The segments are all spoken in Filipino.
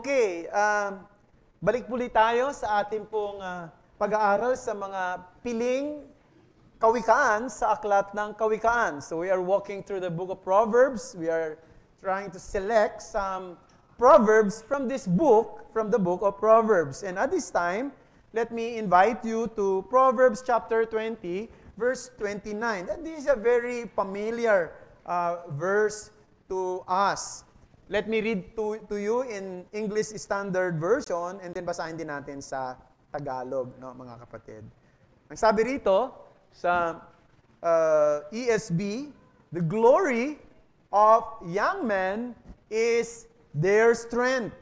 Okay, balik muli tayo sa ating pong pag-aaral sa mga piling kawikaan sa aklat ng kawikaan. So we are walking through the book of Proverbs. We are trying to select some proverbs from this book, from the book of Proverbs. And at this time, let me invite you to Proverbs chapter 20, verse 29. And this is a very familiar verse to us. Let me read to you in English Standard Version and then basahin din natin sa Tagalog, no, mga kapatid. Ang sabi rito sa ESV, the glory of young men is their strength,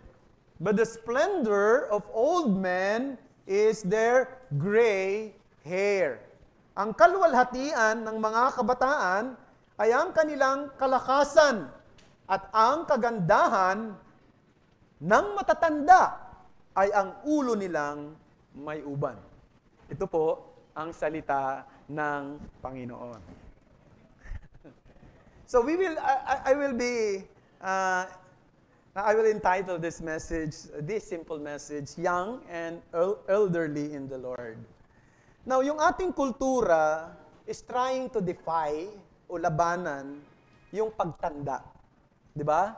but the splendor of old men is their gray hair. Ang kaluwalhatian ng mga kabataan ay ang kanilang kalakasan, at ang kagandahan ng matatanda ay ang ulo nilang may uban. Ito po ang salita ng Panginoon. So I will entitle this message, this simple message, Young and Elderly in the Lord. Now, yung ating kultura is trying to defy o labanan yung pagtanda. Di ba?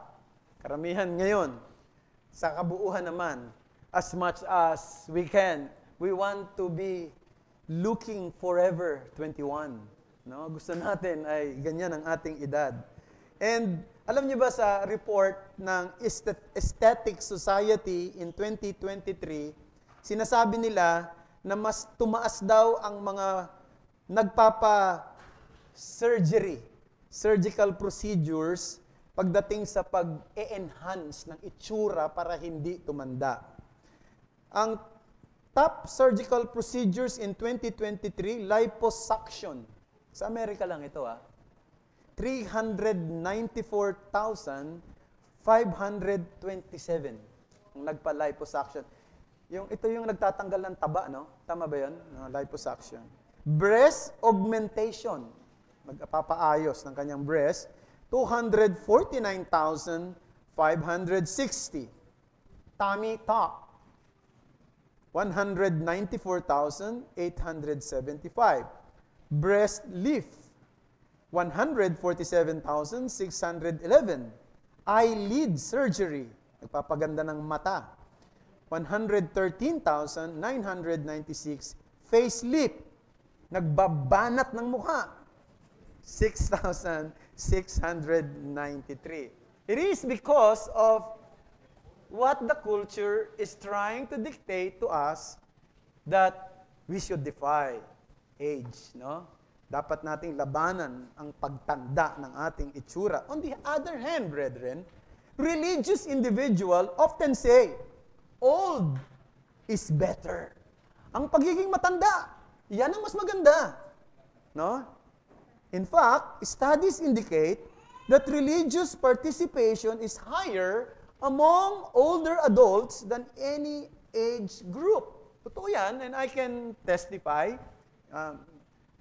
Karamihan ngayon, sa kabuuhan naman, as much as we can, we want to be looking forever 21. No? Gusto natin ay ganyan ang ating edad. And alam niyo ba sa report ng Aesthetic Society in 2023, sinasabi nila na mas tumaas daw ang mga surgical procedures pagdating sa pag-e-enhance ng itsura para hindi tumanda. Ang top surgical procedures in 2023, liposuction. Sa Amerika lang ito, 394,527 ang nagpa-liposuction. Ito yung nagtatanggal ng taba, no? Tama ba yun? No, liposuction. Breast augmentation. Magpapaayos ng kanyang breast. 249,560. Tummy tuck, 194,875. Breast lift, 147,611. Eyelid surgery, nagpapaganda ng mata, 113,996. Facelift, nagbabanat ng mukha, 6,693. It is because of what the culture is trying to dictate to us that we should defy age, no? Dapat nating labanan ang pagtanda ng ating itsura. On the other hand, brethren, religious individual often say, old is better. Ang pagiging matanda, yan ang mas maganda. No? In fact, studies indicate that religious participation is higher among older adults than any age group. Totoo yan, and I can testify.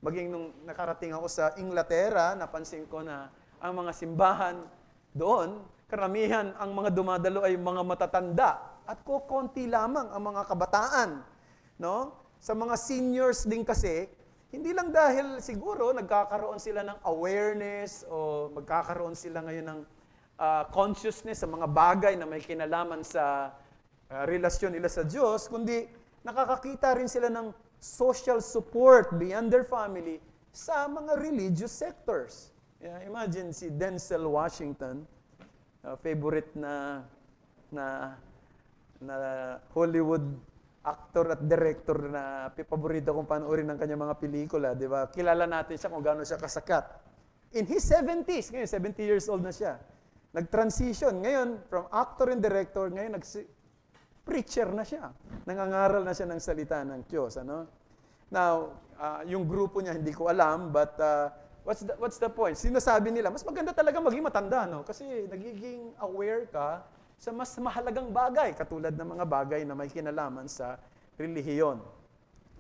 Maging nung nakarating ako sa Inglaterra, napansin ko na ang mga simbahan doon, karamihan ang mga dumadalo ay mga matatanda at kukonti lamang ang mga kabataan. No? Sa mga seniors din kasi, hindi lang dahil siguro nagkakaroon sila ng awareness o magkakaroon sila ngayon ng consciousness sa mga bagay na may kinalaman sa relasyon nila sa Diyos, kundi nakakakita rin sila ng social support beyond their family sa mga religious sectors. Imagine si Denzel Washington, favorite na Hollywood actor at director na paborito kong panoorin ng kanyang mga pelikula, di ba? Kilala natin siya kung gaano siya kasakat. In his 70s, ngayon 70 years old na siya, nag-transition. Ngayon, from actor and director, ngayon preacher na siya. Nangangaral na siya ng salita ng Diyos. Ano? Now, yung grupo niya, hindi ko alam, but what's the point? Sinasabi nila, mas maganda talaga maging matanda, no? Kasi nagiging aware ka sa mas mahalagang bagay, katulad ng mga bagay na may kinalaman sa relihiyon.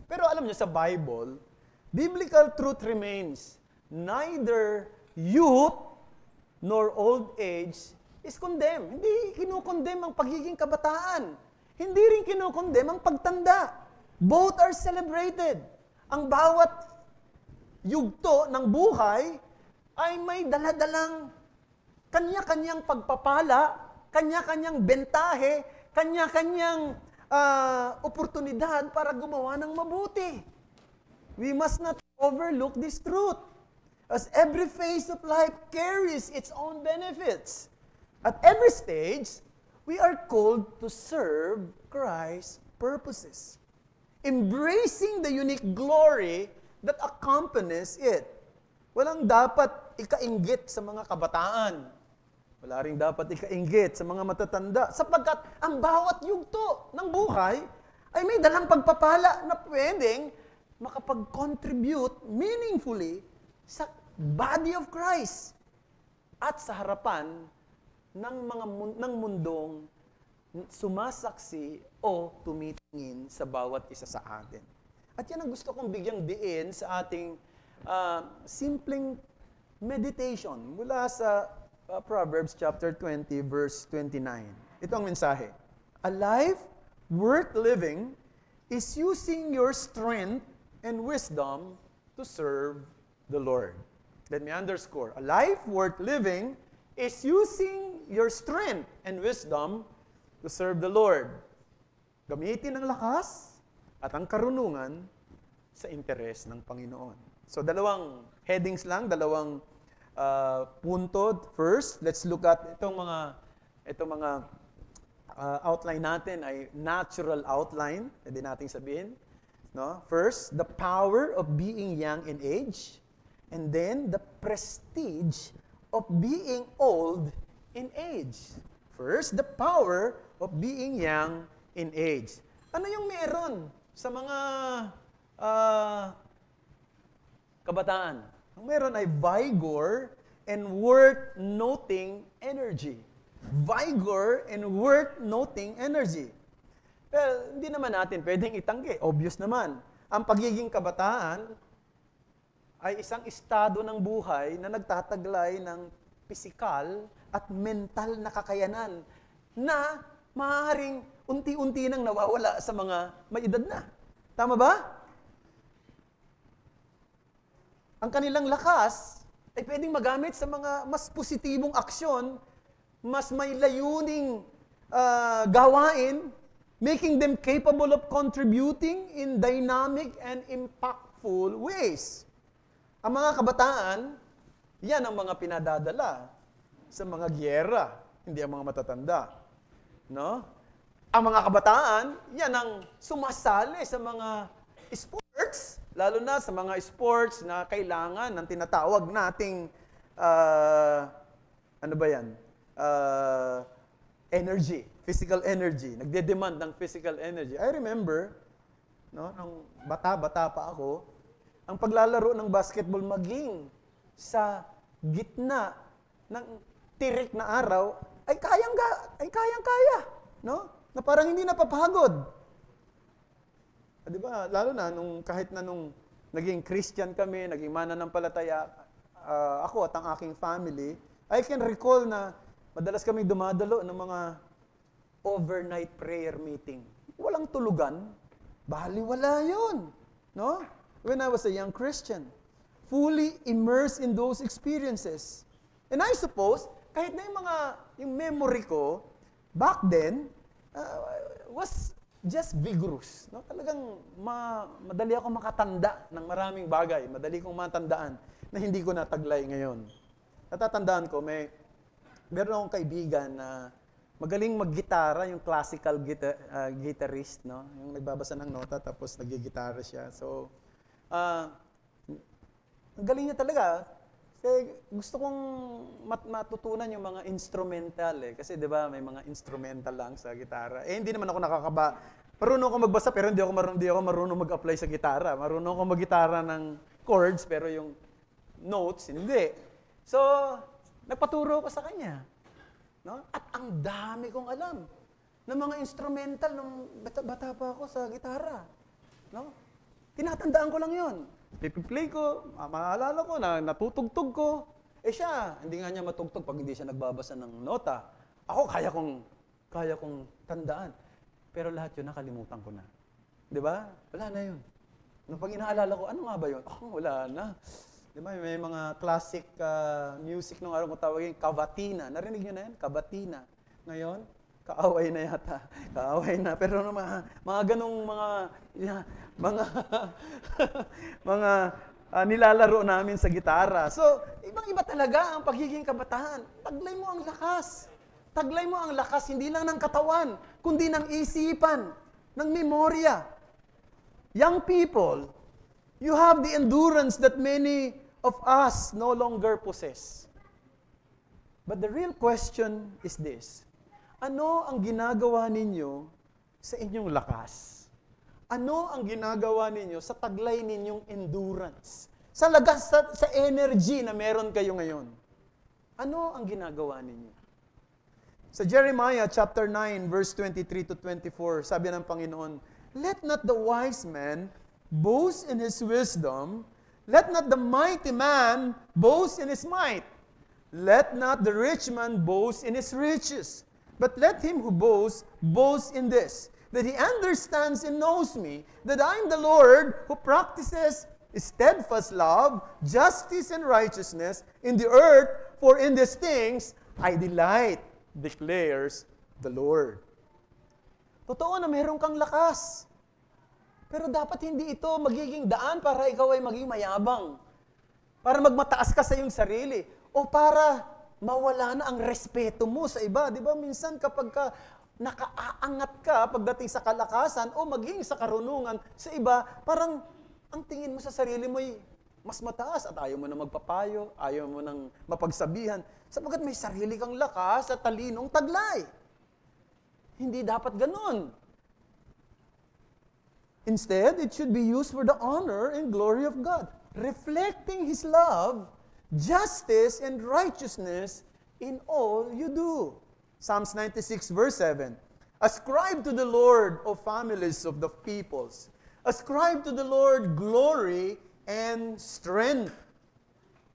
Pero alam niyo, sa Bible, biblical truth remains, neither youth nor old age is condemned. Hindi kinukondem ang pagiging kabataan. Hindi rin kinukondem ang pagtanda. Both are celebrated. Ang bawat yugto ng buhay ay may daladalang kanya-kanyang pagpapala, kanya-kanyang bentahe, kanya-kanyang oportunidad para gumawa ng mabuti. We must not overlook this truth. As every phase of life carries its own benefits. At every stage, we are called to serve Christ's purposes, embracing the unique glory that accompanies it. Walang dapat ikainggit sa mga kabataan. Wala ring dapat ikainggit sa mga matatanda. Sapagkat ang bawat yugto ng buhay ay may dalang pagpapala na pwedeng makapag-contribute meaningfully sa body of Christ at sa harapan ng mundong sumasaksi o tumitingin sa bawat isa sa atin. At yan ang gusto kong bigyang diin sa ating simpleng meditation mula sa Proverbs chapter 20 verse 29. Ito ang mensahe. A life worth living is using your strength and wisdom to serve the Lord. Let me underscore. A life worth living is using your strength and wisdom to serve the Lord. Gamitin ang lakas at ang karunungan sa interes ng Panginoon. So, dalawang headings lang, dalawang punto. First, let's look at itong mga outline natin ay natural outline. Pwede nating sabihin. No? First, the power of being young in age. And then, the prestige of being old in age. First, the power of being young in age. Ano yung meron sa mga kabataan? Ang meron ay vigor and worth noting energy. Vigor and worth noting energy. Well, hindi naman natin pwedeng itanggi. Obvious naman. Ang pagiging kabataan ay isang estado ng buhay na nagtataglay ng pisikal at mental na kakayanan na maaaring unti-unti nang nawawala sa mga may edad na. Tama ba? Ang kanilang lakas ay pwedeng magamit sa mga mas positibong aksyon, mas may layuning gawain, making them capable of contributing in dynamic and impactful ways. Ang mga kabataan, yan ang mga pinadadala sa mga giyera, hindi ang mga matatanda. No? Ang mga kabataan, yan ang sumasali sa mga sports, lalo na sa mga sports na kailangan ng tinatawag nating, energy, physical energy. Nagde-demand ng physical energy. I remember, no, nung bata-bata pa ako, ang paglalaro ng basketball maging sa gitna ng tirik na araw ay kayang-kaya, no? Na parang hindi napapagod. Di ba? Lalo na kahit nung naging Christian kami, naging mananampalataya, ako at ang aking family, I can recall na madalas kami dumadalo ng mga overnight prayer meeting. Walang tulugan, baliwala yun, no? When I was a young Christian, fully immersed in those experiences. And I suppose, kahit na yung memory ko, back then, was just vigorous. No? Talagang madali ako makatanda ng maraming bagay. Madali kong matandaan na hindi ko nataglay ngayon. Natatandaan ko, meron akong kaibigan na magaling maggitara, yung classical guitarist, no? Yung nagbabasa ng nota tapos naggigitara siya. So, ang galing niya talaga. Kasi gusto kong matutunan yung mga instrumental eh. Kasi 'di ba may mga instrumental lang sa gitara. Eh hindi naman ako marunong ako magbasa pero hindi ako marunong mag-apply sa gitara. Marunong ako maggitara ng chords pero yung notes hindi. So, nagpaturo ko sa kanya. No? At ang dami kong alam ng mga instrumental nung bata pa ako sa gitara. No? Tinatandaan ko lang yun. Pipi-play ko, maalala ko, natutugtog ko. Siya, hindi nga niya matugtog pag hindi siya nagbabasa ng nota. Ako, kaya kong tandaan. Pero lahat yun, nakalimutan ko na. Di ba? Wala na yun. Pag inaalala ko, ano nga ba yun? Wala na. Di ba? May mga classic music nung araw ko tawagin, kavatina. Narinig niyo na yan? Kavatina. Ngayon, kaaway na yata. Kaaway na. Pero mga ganong mga nilalaro namin sa gitara. So, ibang-iba talaga ang pagiging kabataan. Taglay mo ang lakas. Taglay mo ang lakas, hindi lang ng katawan, kundi ng isipan, ng memorya. Young people, you have the endurance that many of us no longer possess. But the real question is this: ano ang ginagawa ninyo sa inyong lakas? Ano ang ginagawa ninyo sa taglay ninyong endurance? Sa lagas, sa energy na meron kayo ngayon. Ano ang ginagawa ninyo? Sa Jeremiah chapter 9, verse 23 to 24, sabi ng Panginoon, "Let not the wise man boast in his wisdom, let not the mighty man boast in his might, let not the rich man boast in his riches, but let him who boasts, boast in this, that he understands and knows me, that I am the Lord who practices steadfast love, justice, and righteousness in the earth, for in these things I delight, declares the Lord." Totoo na meron kang lakas. Pero dapat hindi ito magiging daan para ikaw ay maging mayabang. Para magmataas ka sa iyong sarili. O para mawala na ang respeto mo sa iba. Di ba? Minsan kapag nakaaangat ka pagdating sa kalakasan o maging sa karunungan sa iba, parang ang tingin mo sa sarili mo ay mas mataas at ayaw mo na magpapayo, ayaw mo nang mapagsabihan, sapagkat may sarili kang lakas at talinong taglay. Hindi dapat ganun. Instead, it should be used for the honor and glory of God, reflecting His love, justice, and righteousness in all you do. Psalms 96, verse 7. Ascribe to the Lord, O families of the peoples. Ascribe to the Lord glory and strength.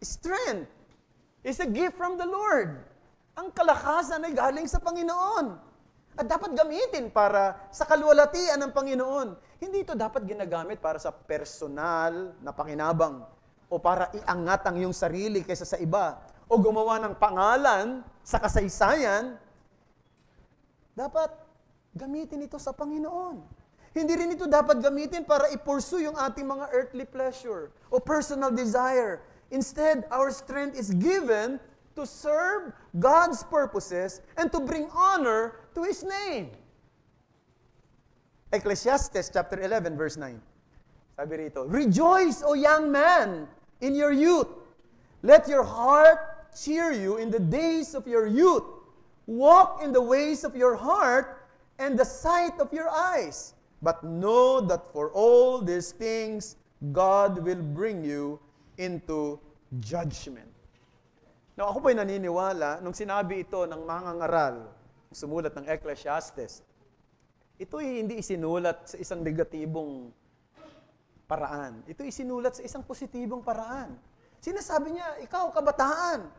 Strength is a gift from the Lord. Ang kalakasan ay galing sa Panginoon. At dapat gamitin para sa kaluwalhatian ng Panginoon. Hindi ito dapat ginagamit para sa personal na pakinabang o para iangat ang iyong sarili kaysa sa iba o gumawa ng pangalan sa kasaysayan. Dapat gamitin ito sa Panginoon. Hindi rin ito dapat gamitin para i-pursue yung ating mga earthly pleasure o personal desire. Instead, our strength is given to serve God's purposes and to bring honor to His name. Ecclesiastes chapter 11, verse 9. Sabi rito, "Rejoice, O young man, in your youth. Let your heart cheer you in the days of your youth. Walk in the ways of your heart and the sight of your eyes. But know that for all these things, God will bring you into judgment." Now, ako po'y naniniwala, nung sinabi ito ng mga ngaral, sumulat ng Ecclesiastes, ito'y hindi isinulat sa isang negatibong paraan. Ito'y isinulat sa isang positibong paraan. Sinasabi niya, ikaw, kabataan,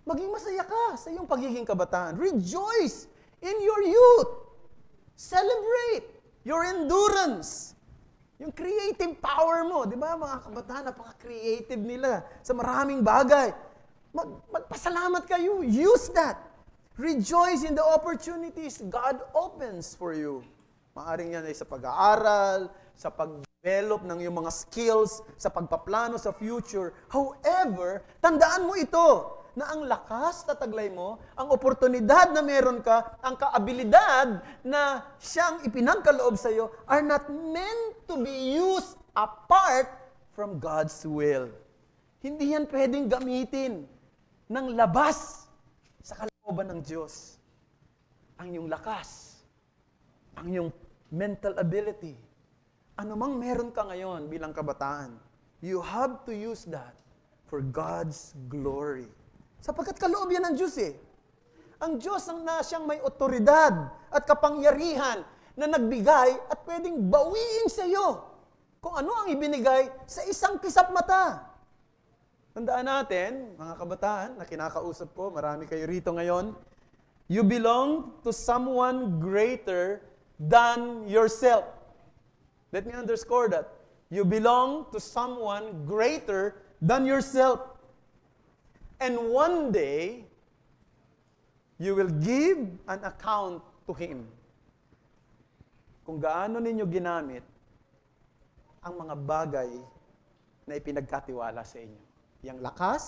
maging masaya ka sa iyong pagiging kabataan. Rejoice in your youth. Celebrate your endurance. Yung creative power mo. Di ba, mga kabataan, napaka-creative nila sa maraming bagay. Magpasalamat kayo. Use that. Rejoice in the opportunities God opens for you. Maaring yan ay sa pag-aaral, sa pag-develop ng iyong mga skills, sa pagpaplano sa future. However, tandaan mo ito, na ang lakas tataglay mo, ang oportunidad na meron ka, ang kaabilidad na siyang ipinagkaloob sa iyo are not meant to be used apart from God's will. Hindi yan pwedeng gamitin ng labas sa kalooban ng Diyos. Ang iyong lakas, ang iyong mental ability, anumang meron ka ngayon bilang kabataan, you have to use that for God's glory. Sapagkat kaloob yan ng Diyos eh. Ang Diyos ang siyang may otoridad at kapangyarihan na nagbigay at pwedeng bawiin sa iyo kung ano ang ibinigay sa isang kisap mata. Tandaan natin, mga kabataan na kinakausap ko, marami kayo rito ngayon, you belong to someone greater than yourself. Let me underscore that. You belong to someone greater than yourself. And one day, you will give an account to Him. Kung gaano ninyo ginamit ang mga bagay na ipinagkatiwala sa inyo. Yang lakas,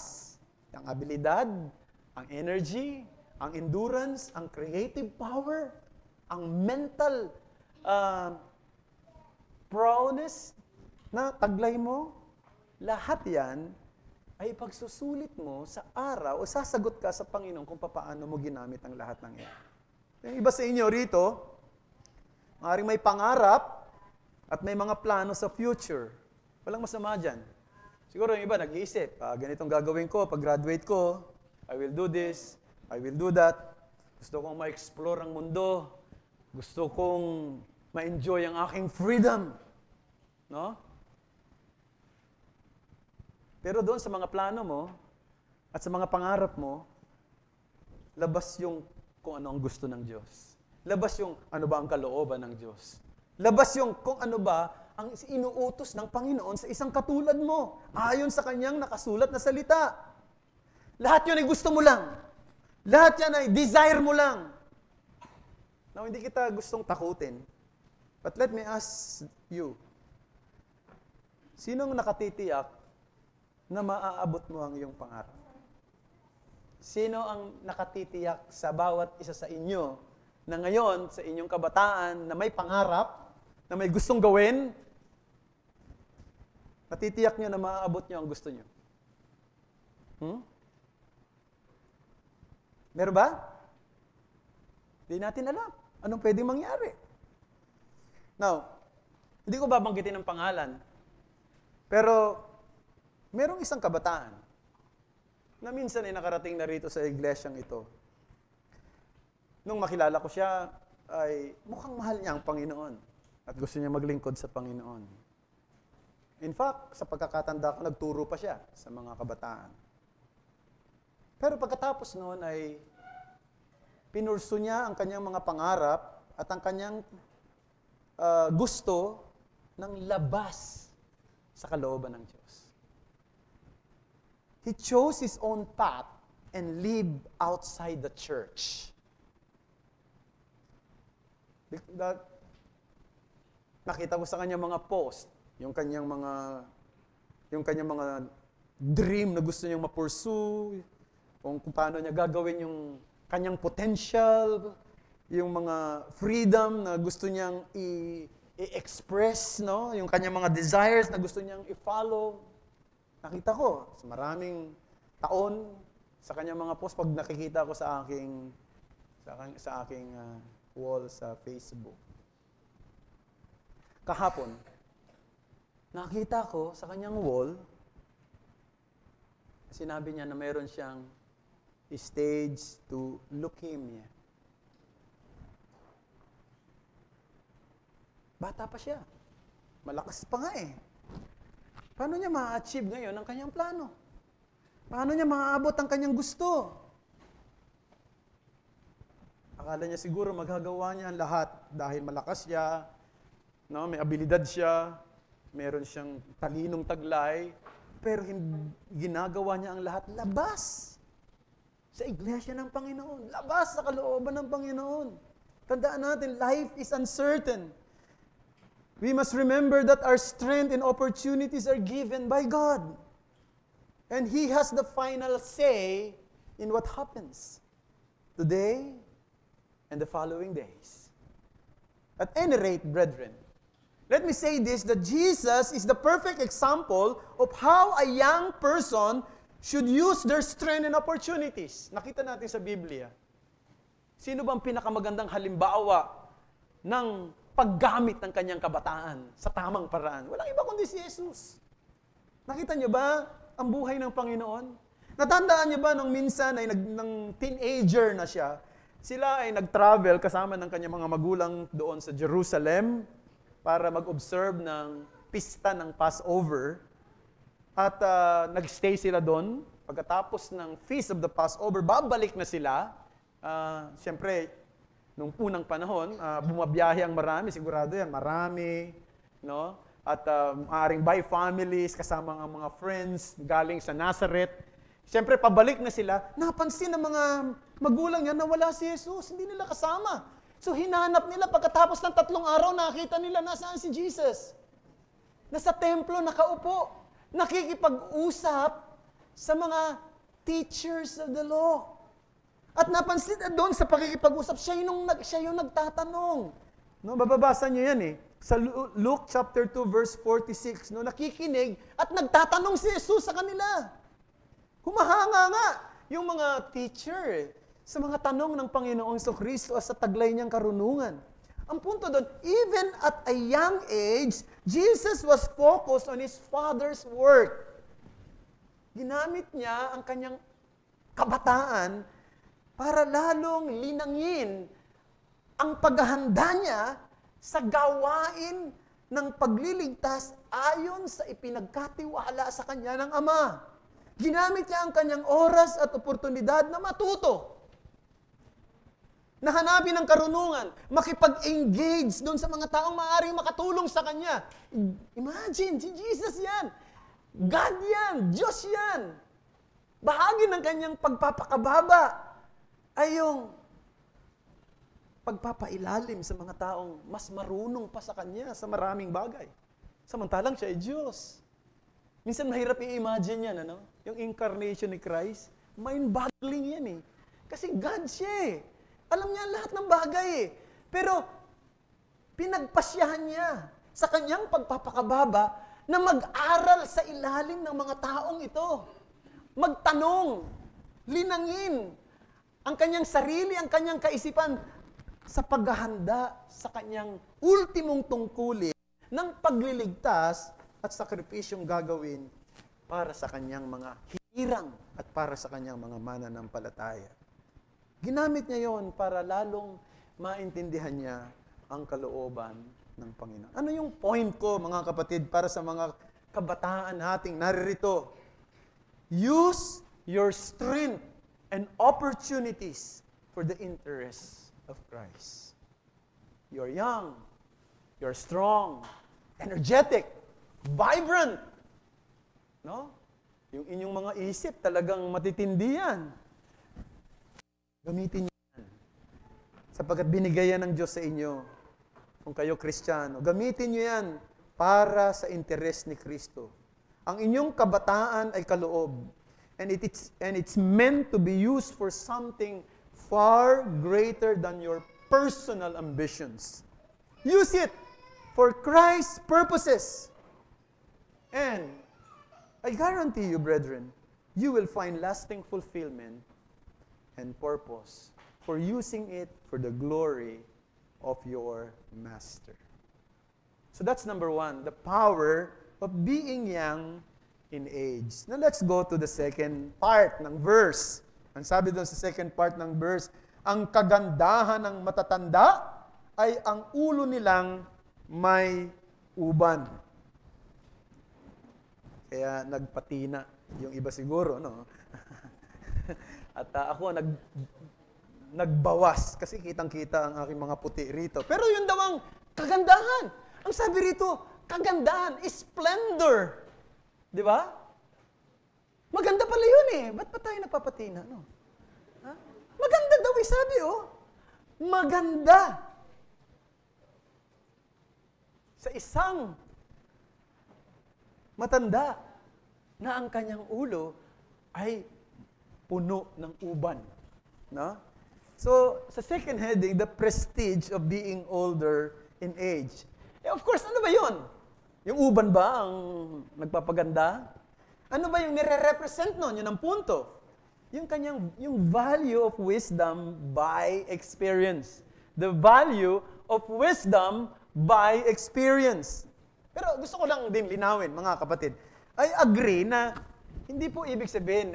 ang abilidad, ang energy, ang endurance, ang creative power, ang mental prowess na taglay mo, lahat yan ay pagsusulit mo sa araw o sasagot ka sa Panginoon kung paano mo ginamit ang lahat ng yan. Yung iba sa inyo rito, maaaring may pangarap at may mga plano sa future. Walang masama dyan. Siguro yung iba nag-iisip, ganitong gagawin ko, pag-graduate ko, I will do this, I will do that. Gusto kong ma-explore ang mundo. Gusto kong ma-enjoy ang aking freedom. No? Pero doon sa mga plano mo at sa mga pangarap mo, labas yung kung ano ang gusto ng Diyos. Labas yung ano ba ang kalooban ng Diyos. Labas yung kung ano ba ang inuutos ng Panginoon sa isang katulad mo, ayon sa kanyang nakasulat na salita. Lahat yun ay gusto mo lang. Lahat yan ay desire mo lang. Now, hindi kita gustong takutin. But let me ask you, sinong nakatitiyak na maaabot mo ang iyong pangarap? Sino ang nakatitiyak sa bawat isa sa inyo na ngayon, sa inyong kabataan, na may pangarap, na may gustong gawin, natitiyak nyo na maaabot nyo ang gusto nyo? Meron ba? Hindi natin alam. Anong pwedeng mangyari? Now, hindi ko babanggitin ng pangalan, pero merong isang kabataan na minsan ay nakarating na rito sa iglesyang ito. Nung makilala ko siya, ay mukhang mahal niya ang Panginoon at gusto niya maglingkod sa Panginoon. In fact, sa pagkakatanda ko, nagturo pa siya sa mga kabataan. Pero pagkatapos noon ay pinursu niya ang kanyang mga pangarap at ang kanyang gusto ng labas sa kalooban ng Diyos. He chose his own path and lived outside the church. Nakita ko sa kanyang mga post, yung kanyang mga dream na gusto niyang ma-pursue, kung paano niya gagawin yung kanyang potential, yung mga freedom na gusto niyang i-express, no? Yung kanyang mga desires na gusto niyang i-follow. Nakita ko sa maraming taon sa kanyang mga post pag nakikita ko sa aking wall sa Facebook. Kahapon, nakita ko sa kanyang wall, sinabi niya na mayroon siyang stage 2 leukemia. Bata pa siya. Malakas pa nga eh. Paano niya ma-achieve ngayon ang kanyang plano? Paano niya maaabot ang kanyang gusto? Akala niya siguro magagawa niya ang lahat dahil malakas siya, no? May abilidad siya, meron siyang talinong taglay, pero ginagawa niya ang lahat labas sa iglesia ng Panginoon, labas sa kalooban ng Panginoon. Tandaan natin, life is uncertain. We must remember that our strength and opportunities are given by God. And He has the final say in what happens today and the following days. At any rate, brethren, let me say this, that Jesus is the perfect example of how a young person should use their strength and opportunities. Nakita natin sa Biblia. Sino bang pinakamagandang halimbawa ng paggamit ng kanyang kabataan sa tamang paraan? Walang iba kundi si Jesus. Nakita niyo ba ang buhay ng Panginoon? Natandaan niyo ba nung minsan ay ng teenager na siya, sila ay nag-travel kasama ng kanyang mga magulang doon sa Jerusalem para mag-observe ng pista ng Passover. At nagstay sila doon. Pagkatapos ng Feast of the Passover, babalik na sila. Siyempre, nung unang panahon, bumabiyahe ang marami. Sigurado yan, marami. No? At maaaring by families, kasama ang mga friends, galing sa Nazareth. Siyempre, pabalik na sila. Napansin ng mga magulang yan na wala si Jesus. Hindi nila kasama. So, hinanap nila. Pagkatapos ng 3 araw, nakita nila nasaan si Jesus. Nasa templo, nakaupo. Nakikipag-usap sa mga teachers of the law. At napansin na doon sa pakikipag-usap, siya yung nagtatanong. No, bababasa niyo yan eh. Sa Luke chapter 2 verse 46, no, nakikinig at nagtatanong si Jesus sa kanila. Humahanga nga yung mga teacher sa mga tanong ng Panginoong Jesucristo at sa taglay niyang karunungan. Ang punto doon, even at a young age, Jesus was focused on His Father's work. Ginamit niya ang kanyang kabataan para lalong linangin ang paghahanda niya sa gawain ng pagliligtas ayon sa ipinagkatiwala sa kanya ng Ama. Ginamit niya ang kanyang oras at oportunidad na matuto, na hanapin ang karunungan, makipag-engage doon sa mga taong maaaring makatulong sa kanya. Imagine, si Jesus yan. God yan. Diyos yan. Bahagi ng kanyang pagpapakababa ay yung pagpapailalim sa mga taong mas marunong pa sa kanya sa maraming bagay. Samantalang siya ay Diyos. Minsan mahirap i-imagine yan, ano? Yung incarnation ni Christ, mind-boggling yan eh. Kasi God siya eh. Alam niya lahat ng bagay eh. Pero pinagpasyahan niya sa kanyang pagpapakababa na mag-aral sa ilalim ng mga taong ito. Magtanong, linangin ang kanyang sarili, ang kanyang kaisipan sa paghahanda sa kanyang ultimong tungkulin ng pagliligtas at sakripisyong gagawin para sa kanyang mga hirang at para sa kanyang mga mananampalataya. Ginamit niya yon para lalong maintindihan niya ang kalooban ng Panginoon. Ano yung point ko, mga kapatid, para sa mga kabataan nating naririto? Use your strength and opportunities for the interests of Christ. You're young, you're strong, energetic, vibrant. No? Yung inyong mga isip talagang matitindi yan. Gamitin niyo yan. Sapagkat binigay yan ng Diyos sa inyo. Kung kayo Kristiyano, gamitin niyo yan para sa interes ni Kristo. Ang inyong kabataan ay kaloob. And it's meant to be used for something far greater than your personal ambitions. Use it for Christ's purposes. And I guarantee you, brethren, you will find lasting fulfillment and purpose for using it for the glory of your Master. So that's number 1, the power of being young in age. Now let's go to the second part ng verse. Ang sabi doon sa second part ng verse, ang kagandahan ng matatanda ay ang ulo nilang may uban. Kaya nagpatina yung iba siguro, no? At ako nagbawas kasi kitang-kita ang aking mga puti rito. Pero yun daw ang kagandahan. Ang sabi rito, kagandahan is splendor. Di ba? Maganda pala yun eh. Ba't pa tayo nagpapatina? No? Ha? Maganda daw eh, sabi oh. Maganda. Sa isang matanda na ang kanyang ulo ay puno ng uban. No? So, sa second heading, the prestige of being older in age. Of course, ano ba yun? Yung uban ba ang nagpapaganda? Ano ba yung nire-represent nun? Yun ang punto. Yung value of wisdom by experience. The value of wisdom by experience. Pero gusto ko lang din linawin, mga kapatid. I agree na hindi po ibig sabihin,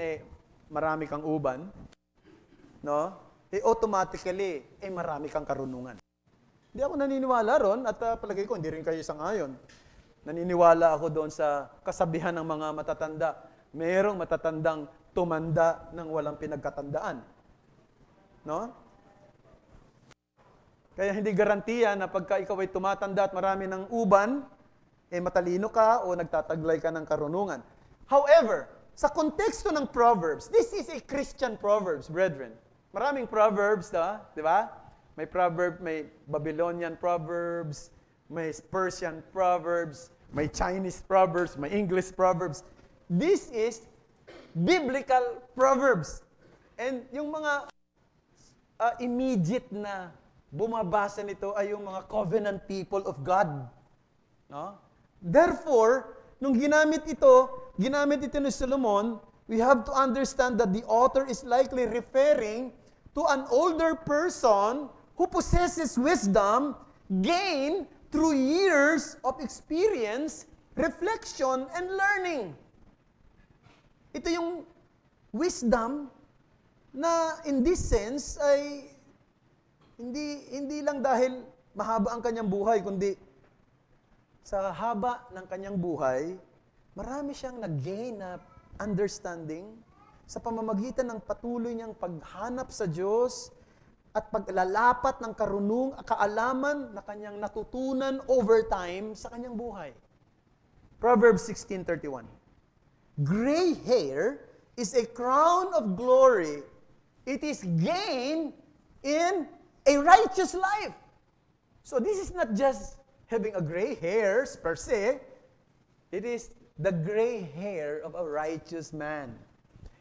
marami kang uban, no? Automatically, marami kang karunungan. Hindi ako naniniwala ron at palagay ko, hindi rin kayo sang-ayon. Naniniwala ako doon sa kasabihan ng mga matatanda. Mayroong matatandang tumanda ng walang pinagkatandaan. No? Kaya hindi garantiya na pagka ikaw ay tumatanda at marami ng uban, matalino ka o nagtataglay ka ng karunungan. However, sa konteksto ng Proverbs, this is a Christian Proverbs, brethren. Maraming Proverbs, di ba? May proverb, may Babylonian Proverbs, may Persian Proverbs, may Chinese Proverbs, may English Proverbs. This is biblical Proverbs. And yung mga immediate na bumabasa nito ay yung mga covenant people of God. No? Therefore, nung ginamit ito ni Solomon, we have to understand that the author is likely referring to an older person who possesses wisdom gained through years of experience, reflection, and learning. Ito yung wisdom na in this sense ay hindi lang dahil mahaba ang kanyang buhay, kundi sa haba ng kanyang buhay, marami siyang nag-gain na understanding sa pamamagitan ng patuloy niyang paghanap sa Diyos at paglalapat ng kaalaman na kanyang natutunan over time sa kanyang buhay. Proverbs 16:31. Gray hair is a crown of glory. It is gain in a righteous life. So this is not just having a gray hairs per se. It is the gray hair of a righteous man.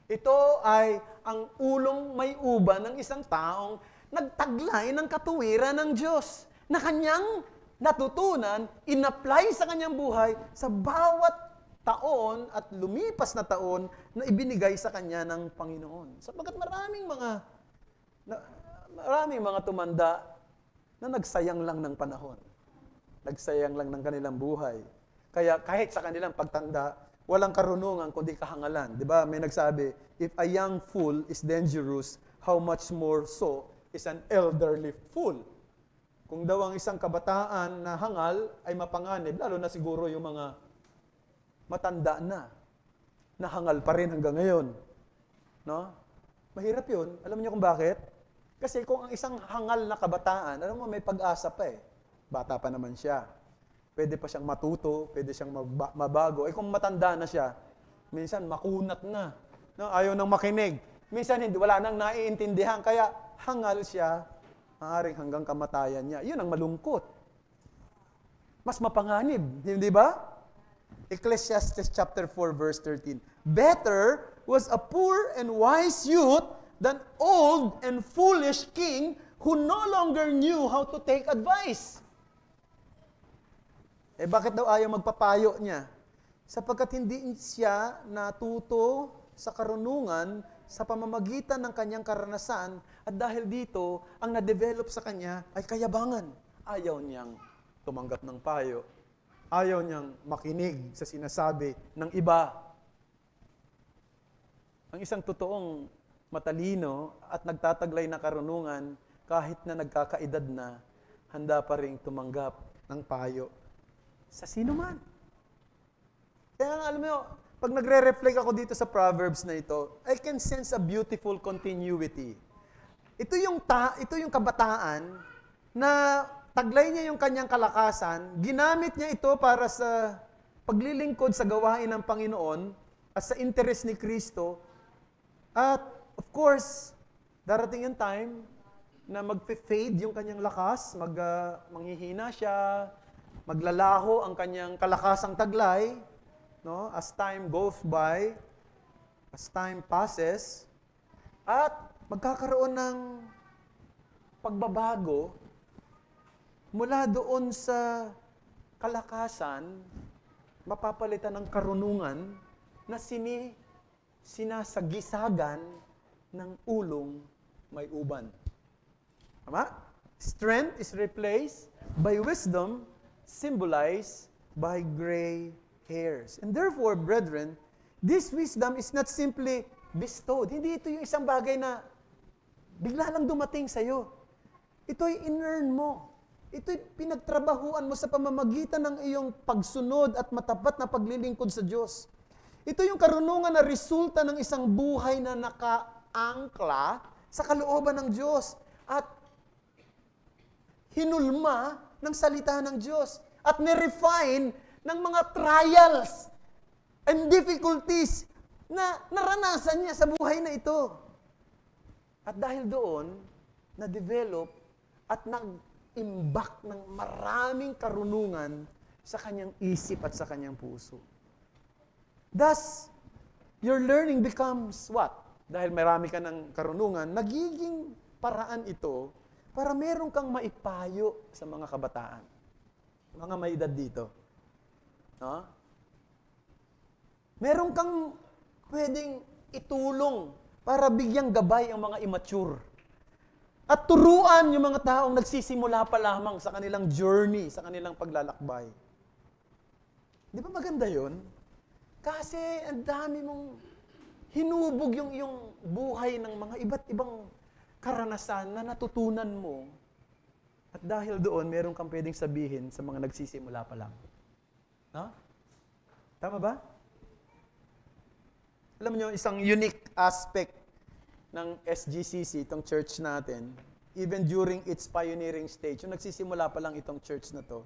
Ito ay ang ulong may uban ng isang taong nagtaglay ng katuwiran ng Diyos na kanyang natutunan, in-apply sa kanyang buhay sa bawat taon at lumipas na taon na ibinigay sa kanya ng Panginoon. Sapagkat maraming mga tumanda na nagsayang lang ng panahon. Nagsayang lang ng kanilang buhay. Kaya kahit sa kanilang pagtanda, walang karunungan kundi kahangalan. Di ba? May nagsabi, if a young fool is dangerous, how much more so is an elderly fool. Kung daw ang isang kabataan na hangal ay mapanganib, lalo na siguro yung mga matanda na hangal pa rin hanggang ngayon. No? Mahirap yun. Alam niyo kung bakit? Kasi kung ang isang hangal na kabataan, alam mo, may pag-asa pa eh. Bata pa naman siya. Pwede pa siyang matuto, pwede siyang mabago. Kung matanda na siya, minsan makunat na. No? Ayaw nang makinig. Minsan hindi, wala nang naiintindihan. Kaya hangal siya, maaaring hanggang kamatayan niya. Yun ang malungkot. Mas mapanganib. Hindi ba? Ecclesiastes chapter 4 verse 13. Better was a poor and wise youth than old and foolish king who no longer knew how to take advice. Bakit daw ayaw magpapayo niya? Sapagkat hindi siya natuto sa karunungan sa pamamagitan ng kanyang karanasan at dahil dito, ang na-develop sa kanya ay kayabangan. Ayaw niyang tumanggap ng payo. Ayaw niyang makinig sa sinasabi ng iba. Ang isang totoong matalino at nagtataglay na karunungan, kahit na nagkakaedad na, handa pa rin tumanggap ng payo sa sino man. Kaya alam mo, pag nagre-reflect ako dito sa Proverbs na ito, I can sense a beautiful continuity. Ito yung kabataan na taglay niya yung kanyang kalakasan, ginamit niya ito para sa paglilingkod sa gawain ng Panginoon at sa interes ni Kristo. At of course, darating yung time na mag-fade yung kanyang lakas, manghihina siya, maglalaho ang kanyang kalakasang taglay, no? As time goes by, as time passes, at magkakaroon ng pagbabago mula doon sa kalakasan, mapapalitan ng karunungan na sinasagisagan ng ulong may uban. Tama? Strength is replaced by wisdom, symbolized by gray hairs. And therefore, brethren, this wisdom is not simply bestowed. Hindi ito yung isang bagay na bigla lang dumating sa'yo. Ito'y in-earn mo. Ito'y pinagtrabahuan mo sa pamamagitan ng iyong pagsunod at matapat na paglilingkod sa Diyos. Ito yung karunungan na resulta ng isang buhay na nakaangkla sa kalooban ng Diyos at hinulma ng salita ng Diyos at nirefine ng mga trials and difficulties na naranasan niya sa buhay na ito. At dahil doon, na-develop at nag-imbak ng maraming karunungan sa kanyang isip at sa kanyang puso. Thus, your learning becomes what? Dahil marami ka ng karunungan, nagiging paraan ito para meron kang maipayo sa mga kabataan. Mga may edad dito. No? Meron kang pwedeng itulong para bigyang gabay ang mga immature. At turuan yung mga taong nagsisimula pa lamang sa kanilang journey, sa kanilang paglalakbay. Di ba maganda yun? Kasi ang dami mong hinubog yung buhay ng mga iba't ibang karanasan na natutunan mo. At dahil doon, meron kang pwedeng sabihin sa mga nagsisimula pa lang. No? Tama ba? Alam niyo, isang unique aspect ng SGCC, itong church natin, even during its pioneering stage, yung nagsisimula pa lang itong church na to,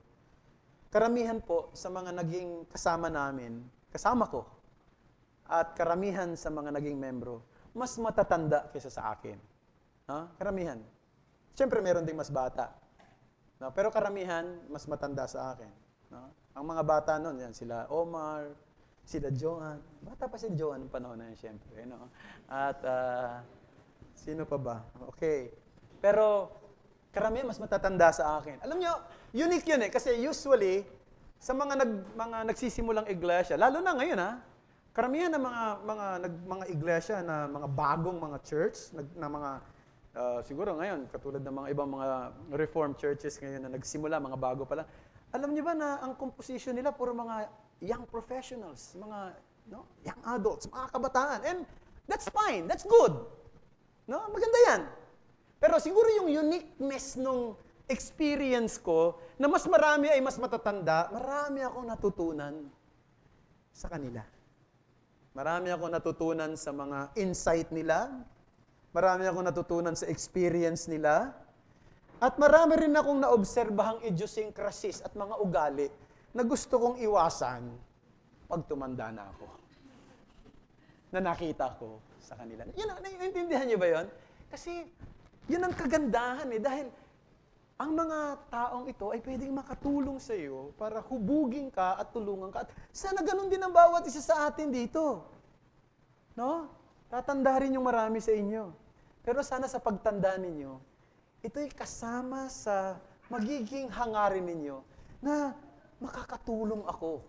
karamihan po sa mga naging kasama namin, kasama ko, at karamihan sa mga naging membro, mas matatanda kaysa sa akin. No? Karamihan. Siyempre, meron ding mas bata. No? Pero karamihan, mas matanda sa akin. No? Ang mga bata noon, yan, sila Omar, sila Joan. Bata pa si Joan noong panahon na yan, siyempre. No? At sino pa ba? Okay. Pero karamihan mas matatanda sa akin. Alam nyo, unique yun eh. Kasi usually, sa mga nagsisimulang iglesia, lalo na ngayon karamihan ng mga iglesia na mga bagong mga church, na mga, siguro ngayon, katulad ng mga ibang mga reformed churches ngayon na nagsimula, mga bago pa lang, alam niyo ba na ang composition nila puro mga young professionals, mga young adults, mga kabataan. And that's fine, that's good. No? Maganda yan. Pero siguro yung uniqueness nung experience ko, na mas marami ay mas matatanda, marami akong natutunan sa kanila. Marami akong natutunan sa mga insight nila, marami akong natutunan sa experience nila, at marami rin akong naobserbahang idiosyncrasies at mga ugali na gusto kong iwasan pag tumanda na ako. Na nakita ko sa kanila. Yun, naiintindihan niyo ba yun? Kasi yun ang kagandahan dahil ang mga taong ito ay pwedeng makatulong sa iyo para hubugin ka at tulungan ka. At sana ganun din ang bawat isa sa atin dito. No? Tatanda rin yung marami sa inyo. Pero sana sa pagtanda ninyo, ito'y kasama sa magiging hangarin ninyo na makakatulong ako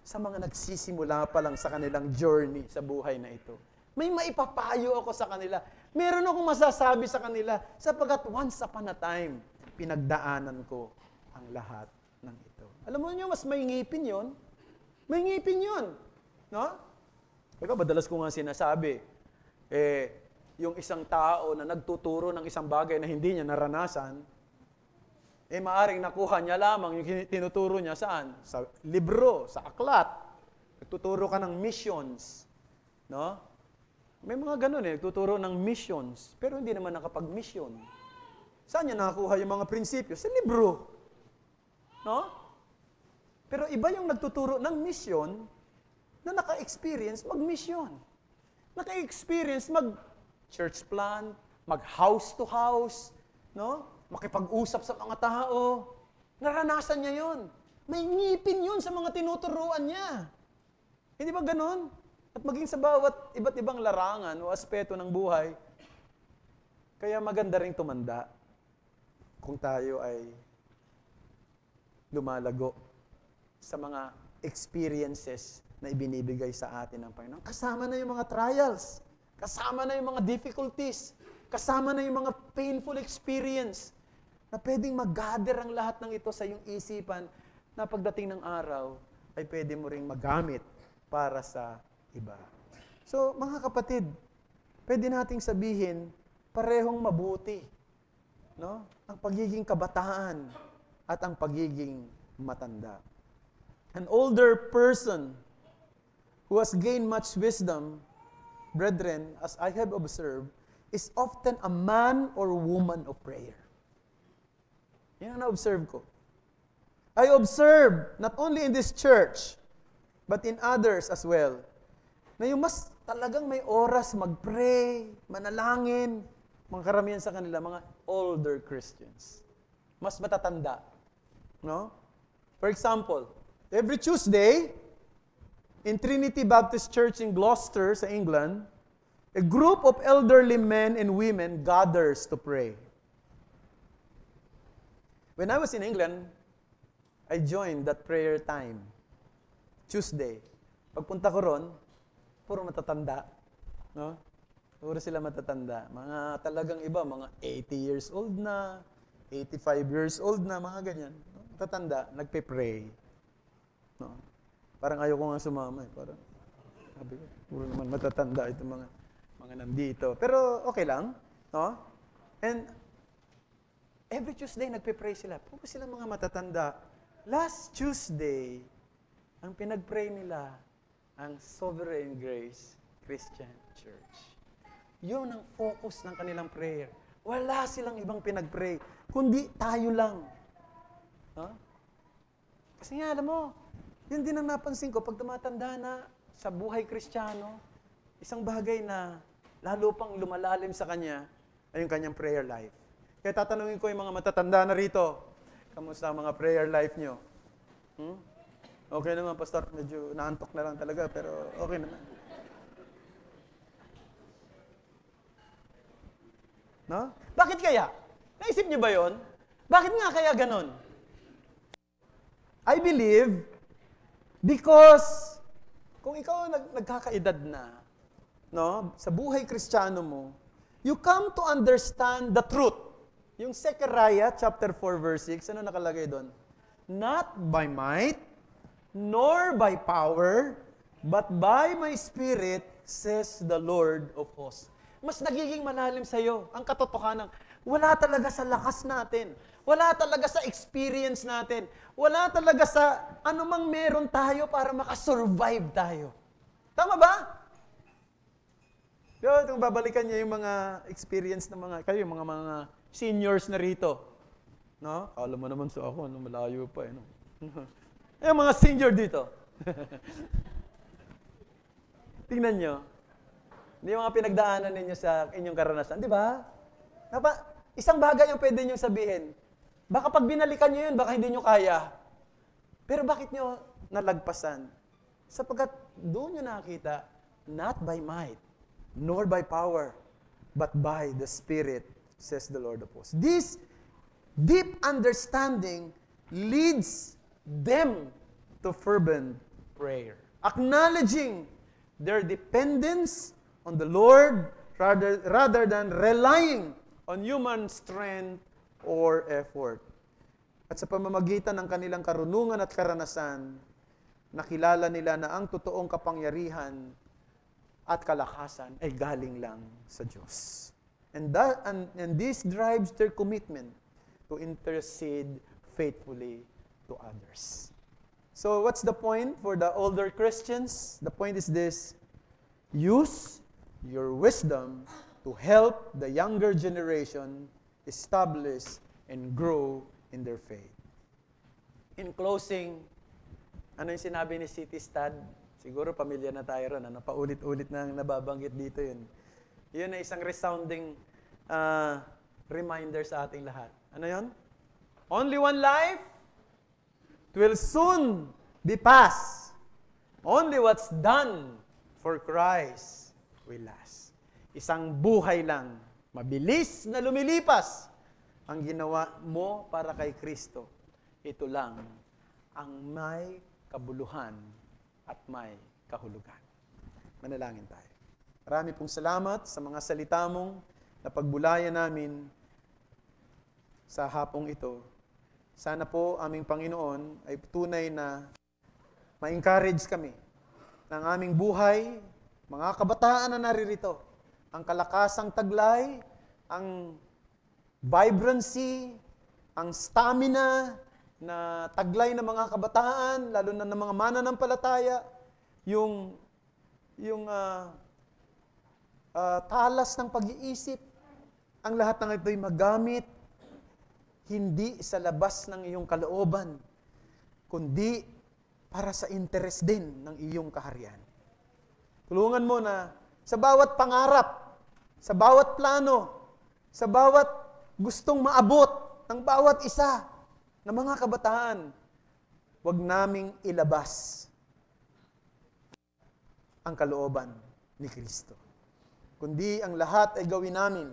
sa mga nagsisimula pa lang sa kanilang journey sa buhay na ito. May maipapayo ako sa kanila. Meron akong masasabi sa kanila sapagkat once upon a time, pinagdaanan ko ang lahat ng ito. Alam mo niyo, mas may ngipin yun. May ngipin yun. No? Ikaw, madalas ko nga sinasabi, yung isang tao na nagtuturo ng isang bagay na hindi niya naranasan, maaring nakuha niya lamang yung tinuturo niya saan? Sa libro, sa aklat. Nagtuturo ka ng missions. No? May mga ganun nagtuturo ng missions, pero hindi naman nakapag-mission. Saan niya nakakuha yung mga prinsipyo? Sa libro. No? Pero iba yung nagtuturo ng mission na naka-experience mag-mission. Naka-experience mag-church plant, mag-house to house, no? Makipag-usap sa mga tao. Naranasan niya yun. May ngipin yun sa mga tinuturuan niya. Hindi ba ganun? At maging sa bawat iba't ibang larangan o aspeto ng buhay, kaya maganda ring tumanda kung tayo ay lumalago sa mga experiences na ibinibigay sa atin ng Panginoon. Kasama na yung mga trials, kasama na yung mga difficulties, kasama na yung mga painful experience na pwedeng mag-gather ang lahat ng ito sa iyong isipan na pagdating ng araw ay pwede mo ring magamit para sa iba. So, mga kapatid, pwede nating sabihin, parehong mabuti. No? Ang pagiging kabataan at ang pagiging matanda. An older person who has gained much wisdom, brethren, as I have observed, is often a man or woman of prayer. Yan ang na-observe ko. I observe, not only in this church, but in others as well, na yung mas talagang may oras mag-pray, manalangin, mga karamihan sa kanila, mga older Christians. Mas matatanda. No? For example, every Tuesday, in Trinity Baptist Church in Gloucester, sa England, a group of elderly men and women gathers to pray. When I was in England, I joined that prayer time. Tuesday. Pagpunta ko ron, puro matatanda. No? Puro sila matatanda. Mga talagang iba, mga 80 years old na, 85 years old na, mga ganyan. No? Matatanda, nagpe-pray. No? Parang ayaw ko nga sumama. Parang, sabi ko, puro naman matatanda itong mga nandito. Pero okay lang. No? And every Tuesday, nagpe-pray sila. Puro sila mga matatanda. Last Tuesday, ang pinag-pray nila, ang Sovereign Grace Christian Church. Yun ang focus ng kanilang prayer. Wala silang ibang pinag-pray, kundi tayo lang. Huh? Kasi nga, alam mo, yun din ang napansin ko, pag tumatanda na sa buhay Kristiyano, isang bagay na lalo pang lumalalim sa kanya ay yung kanyang prayer life. Kaya tatanungin ko yung mga matatanda na rito, kamusta ang mga prayer life nyo? Okay naman, Pastor. Medyo naantok na lang talaga, pero okay naman. No? Bakit kaya? Naisip niyo ba yon? Bakit nga kaya ganon? I believe because kung ikaw nagkakaedad na, no, sa buhay Kristiyano mo, you come to understand the truth. Yung Zechariah chapter 4 verse 6, ano nakalagay doon? Not by might, nor by power, but by my Spirit, says the Lord of hosts. Mas nagiging malalim sa iyo ang katotohanan. Wala talaga sa lakas natin. Wala talaga sa experience natin. Wala talaga sa anumang meron tayo para makasurvive tayo. Tama ba? Kung babalikan niyo yung mga experience ng kayo, mga seniors na rito. No? Alam mo naman sa ako, malayo pa. No? Yung mga senior dito. Tingnan nyo. Hindi yung mga pinagdaanan ninyo sa inyong karanasan. Di ba? Isang bagay yung pwede nyo sabihin. Baka pag binalikan nyo yun, baka hindi nyo kaya. Pero bakit nyo nalagpasan? Sapagkat doon nyo nakita, not by might, nor by power, but by the Spirit, says the Lord of hosts. This deep understanding leads them to fervent prayer. Acknowledging their dependence on the Lord rather than relying on human strength or effort. At sa pamamagitan ng kanilang karunungan at karanasan, nakilala nila na ang totoong kapangyarihan at kalakasan ay galing lang sa Diyos. And this drives their commitment to intercede faithfully to others. So what's the point for the older Christians? The point is this: use your wisdom to help the younger generation establish and grow in their faith. In closing, ano yung sinabi ni C.T. Studd? Siguro pamilya na tayo ron. Paulit-ulit na nababanggit dito yun. Yun ay isang resounding reminder sa ating lahat. Ano yun? Only one life, it will soon be past. Only what's done for Christ will last. Isang buhay lang, mabilis na lumilipas, ang ginawa mo para kay Kristo. Ito lang ang may kabuluhan at may kahulugan. Manalangin tayo. Marami pong salamat sa mga salita mong napagbulayan namin sa hapong ito. Sana po aming Panginoon ay tunay na ma-encourage kami ng aming buhay, mga kabataan na naririto, ang kalakasang taglay, ang vibrancy, ang stamina, na taglay ng mga kabataan, lalo na ng mga mananampalataya, yung talas ng pag-iisip, ang lahat ng ito'y magamit hindi sa labas ng iyong kalooban, kundi para sa interes din ng iyong kaharian. Tulungan mo na sa bawat pangarap, sa bawat plano, sa bawat gustong maabot ng bawat isa ng mga kabataan, huwag naming ilabas ang kalooban ni Kristo. Kundi ang lahat ay gawin namin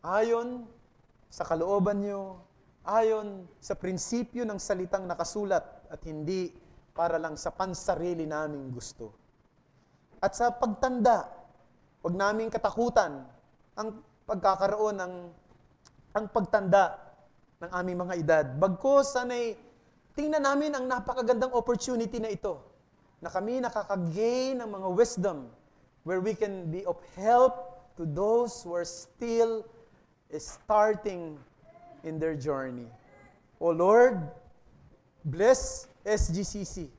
ayon sa kalooban niyo, ayon sa prinsipyo ng salitang nakasulat at hindi para lang sa pansarili naming gusto. At sa pagtanda, huwag naming katakutan ang pagkakaroon ang pagtanda ng aming mga edad. Bagkus, sana'y tingnan namin ang napakagandang opportunity na ito, na kami nakakagain ng mga wisdom where we can be of help to those who are still starting in their journey. O Lord, bless SGCC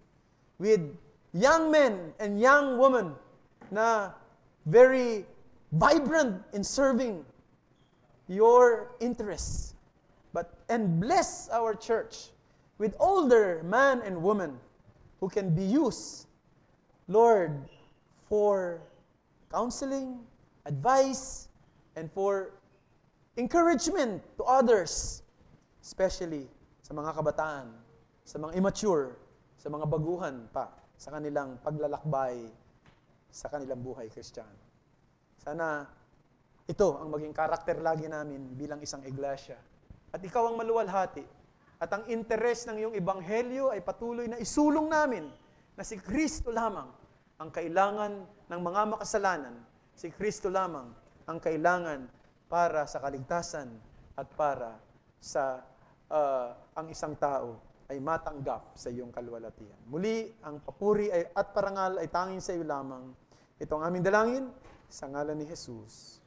with young men and young women na very vibrant in serving your interests. And bless our church with older men and women who can be used, Lord, for counseling, advice, and for encouragement to others, especially sa mga kabataan, sa mga immature, sa mga baguhan pa, sa kanilang paglalakbay sa kanilang buhay Kristiyano. Sana ito ang maging karakter lagi namin bilang isang iglesia. At ikaw ang maluwalhati. At ang interes ng iyong ebanghelyo ay patuloy na isulong namin na si Kristo lamang ang kailangan ng mga makasalanan. Si Kristo lamang ang kailangan para sa kaligtasan at para sa ang isang tao ay matanggap sa iyong kaluwalhatian. Muli, ang papuri at parangal ay tanging sa iyo lamang. Ito ang aming dalangin sa ngalan ni Jesus.